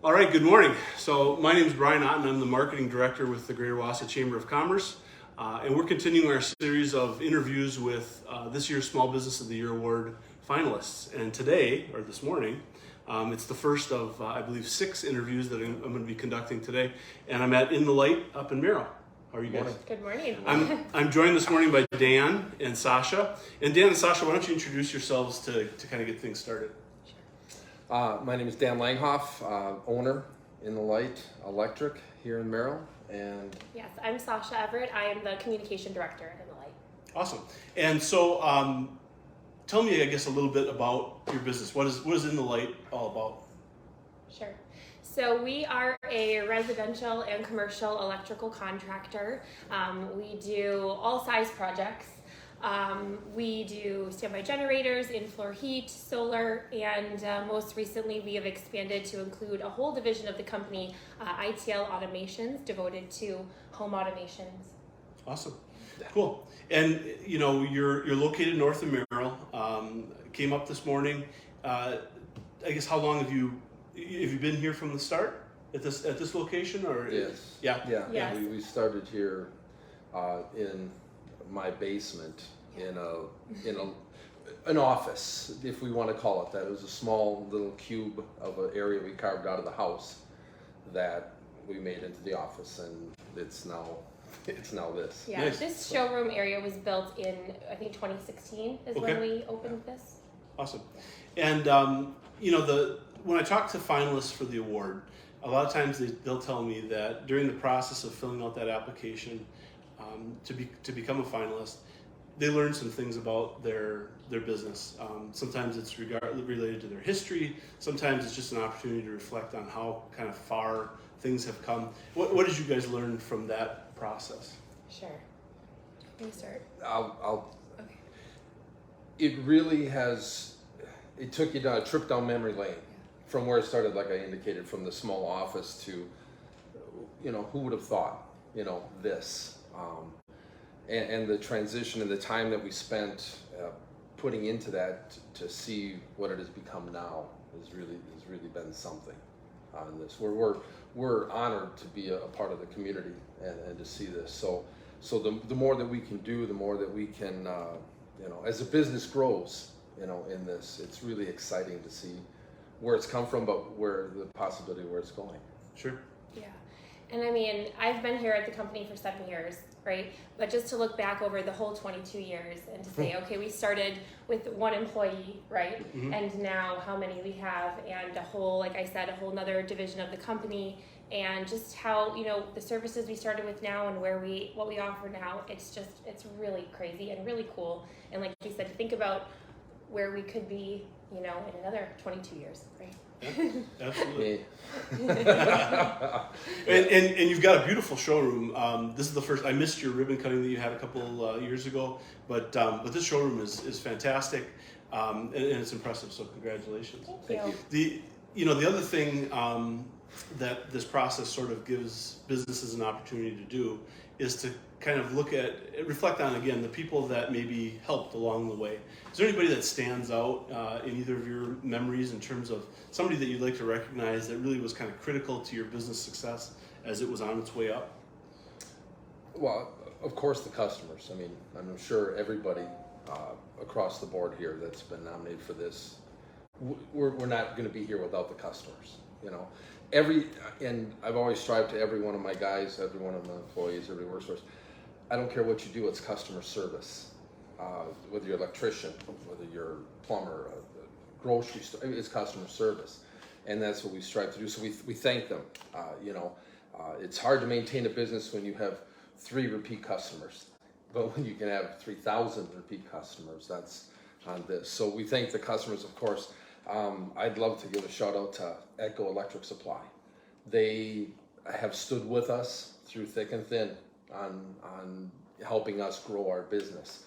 All right, good morning. So my name is Brian Otten. I'm the marketing director with the Greater Wausau Chamber of Commerce. And we're continuing our series of interviews with this year's Small Business of the Year Award finalists. And today, or this morning, it's the first of, I believe, 6 interviews that I'm going to be conducting today. And I'm at In the Lite up in Merrill. How are you guys? Good morning. I'm joined this morning by Dan and Sasha. And Dan and Sasha, why don't you introduce yourselves to kind of get things started? My name is Dan Langhoff, owner in the Lite Electric here in Merrill. And Yes, I'm Sasha Everett. I am the communication director in the Lite. Awesome. And so tell me, I guess, a little bit about your business. What is In the Lite all about? Sure. So we are a residential and commercial electrical contractor. We do all size projects. We do standby generators, in-floor heat, solar, and most recently we have expanded to include a whole division of the company, ITL Automations, devoted to home automations. Awesome. Cool. And you know, you're located north of Merrill. Came up this morning. I guess how long have you been here from the start at this location, or? yes, Yeah. Yes. we started here in my basement in an office, if we want to call it that. It was a small little cube of an area we carved out of the house that we made into the office, and it's now this. Yeah, Nice. This showroom area was built in, I think, 2016 is when we opened this. Awesome. And you know, when I talk to finalists for the award, a lot of times they'll tell me that during the process of filling out that application to become a finalist, they learn some things about their business. Sometimes it's related to their history. Sometimes it's just an opportunity to reflect on how kind of far things have come. What did you guys learn from that process? Sure. Can you start? I'll Okay. It really has. It took you down a trip down memory lane from where it started, like I indicated, from the small office to, you know, who would have thought, you know, this. And the transition and the time that we spent putting into that to see what it has become now has really been something on this. We're honored to be a part of the community and to see this. So the more that we can do, the more that we can, you know, as the business grows, you know, in this, it's really exciting to see where it's come from, but where the possibility where it's going. Sure. Yeah. And I mean, I've been here at the company for 7 years, right? But just to look back over the whole 22 years and to say, okay, we started with 1 employee, right? Mm-hmm. And now how many we have, and a whole, like I said, a whole nother division of the company, and just how, you know, the services we started with now and what we offer now, it's really crazy and really cool. And like you said, to think about where we could be, you know, in another 22 years, right? Yeah, absolutely. Yeah. And you've got a beautiful showroom. This is the first. I missed your ribbon cutting that you had a couple years ago, but this showroom is fantastic, and it's impressive. So congratulations. Thank you. The other thing that this process sort of gives businesses an opportunity to do is to kind of reflect on, again, the people that maybe helped along the way. Is there anybody that stands out in either of your memories in terms of somebody that you'd like to recognize that really was kind of critical to your business success as it was on its way up? Well, of course, the customers. I mean, I'm sure everybody across the board here that's been nominated for this, we're not going to be here without the customers. You know, and I've always strived to every one of my guys, every one of my employees, every workforce. I don't care what you do; it's customer service. Whether you're an electrician, whether you're a plumber, a grocery store, it's customer service, and that's what we strive to do. So we thank them. You know, it's hard to maintain a business when you have 3 repeat customers, but when you can have 3,000 repeat customers, that's on this. So we thank the customers, of course. I'd love to give a shout out to Echo Electric Supply. They have stood with us through thick and thin on helping us grow our business.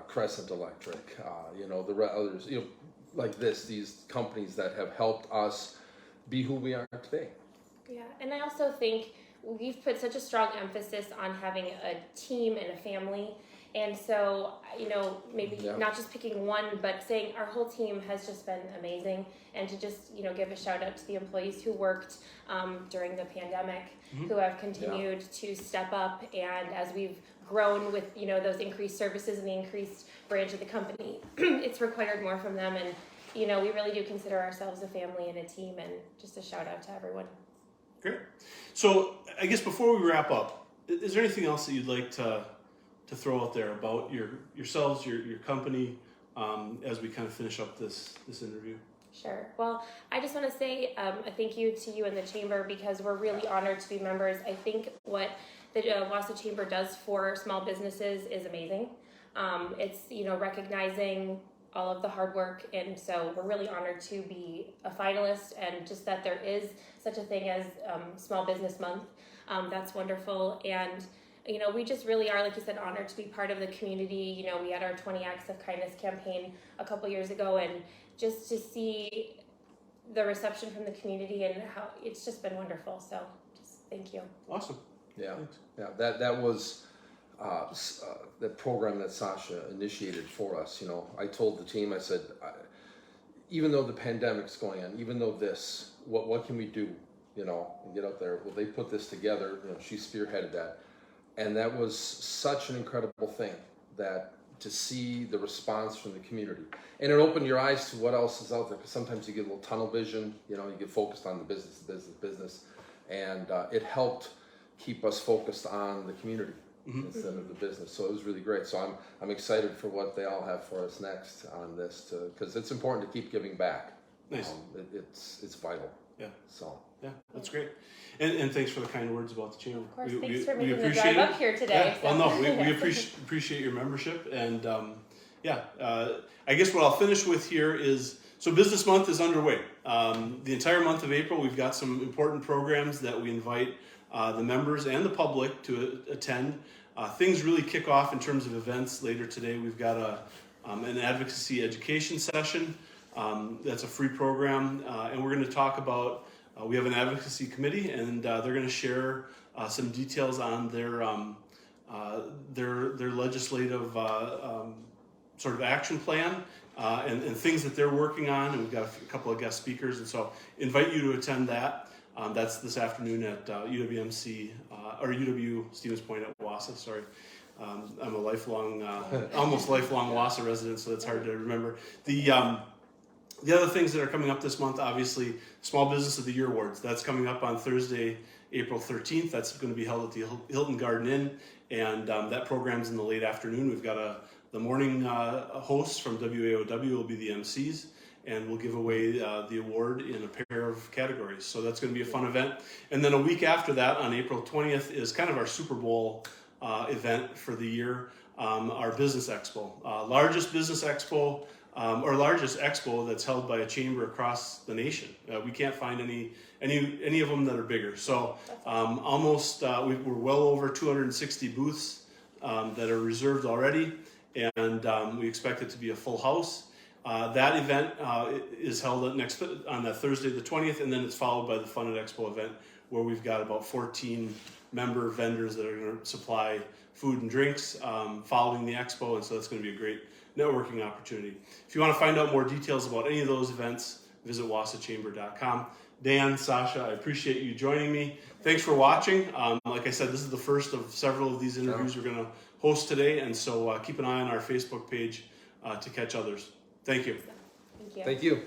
Crescent Electric, you know, the others, you know, like these companies that have helped us be who we are today. Yeah, and I also think we've put such a strong emphasis on having a team and a family, And so, maybe Yeah. not just picking one, but saying our whole team has just been amazing. And to just, give a shout out to the employees who worked during the pandemic, who have continued to step up. And as we've grown with, those increased services and the increased branch of the company, it's required more from them. And, we really do consider ourselves a family and a team, and just a shout out to everyone. Great. So I guess before we wrap up, is there anything else that you'd like to throw out there about yourselves, your company, as we kind of finish up this interview? Sure. Well, I just want to say a thank you to you and the Chamber, because we're really honored to be members. I think what the Wausau Chamber does for small businesses is amazing. It's, recognizing all of the hard work, and so we're really honored to be a finalist, and just that there is such a thing as Small Business Month. That's wonderful. And we just really are, like you said, honored to be part of the community. We had our 20 Acts of Kindness campaign a couple years ago, and just to see the reception from the community and how it's just been wonderful. So just thank you. Awesome. Yeah, yeah. That was the program that Sasha initiated for us. I told the team, I said, even though the pandemic's going on, even though this, what can we do? And get out there. Well, they put this together. She spearheaded that. And that was such an incredible thing, that to see the response from the community. And it opened your eyes to what else is out there, because sometimes you get a little tunnel vision, you get focused on the business. And it helped keep us focused on the community instead of the business. So it was really great. So I'm excited for what they all have for us next on this, because it's important to keep giving back. Nice. It's vital. Yeah. So. Yeah, that's great. And thanks for the kind words about the Chamber. Of course, thanks for making the appreciate drive it. up here today. Yeah. Well, no, we appreciate your membership. And I guess what I'll finish with here is, so Business Month is underway. The entire month of April, we've got some important programs that we invite the members and the public to attend. Things really kick off in terms of events later today. We've got an advocacy education session. That's a free program, and we're going to talk about, we have an advocacy committee, and they're going to share some details on their legislative sort of action plan and things that they're working on, and we've got a couple of guest speakers, and so invite you to attend that. That's this afternoon at UWMC, or UW Stevens Point at Wausau, sorry. I'm a lifelong, almost lifelong Wausau resident, so that's hard to remember. The other things that are coming up this month, obviously, Small Business of the Year Awards. That's coming up on Thursday, April 13th. That's going to be held at the Hilton Garden Inn, and that program's in the late afternoon. We've got the morning hosts from WAOW will be the MCs, and we'll give away the award in a pair of categories. So that's going to be a fun event. And then a week after that, on April 20th, is kind of our Super Bowl event for the year, our Business Expo. Largest business expo, or largest expo that's held by a chamber across the nation. We can't find any of them that are bigger. So we're well over 260 booths that are reserved already, and we expect it to be a full house. That event is held on that Thursday the 20th, and then it's followed by the Fun at Expo event, where we've got about 14 member vendors that are going to supply food and drinks following the expo, and so that's going to be a great networking opportunity. If you want to find out more details about any of those events, visit wausauchamber.com. Dan, Sasha, I appreciate you joining me. Thanks for watching. Like I said, this is the first of several of these interviews we're going to host today, and so keep an eye on our Facebook page to catch others. Thank you. Thank you. Thank you.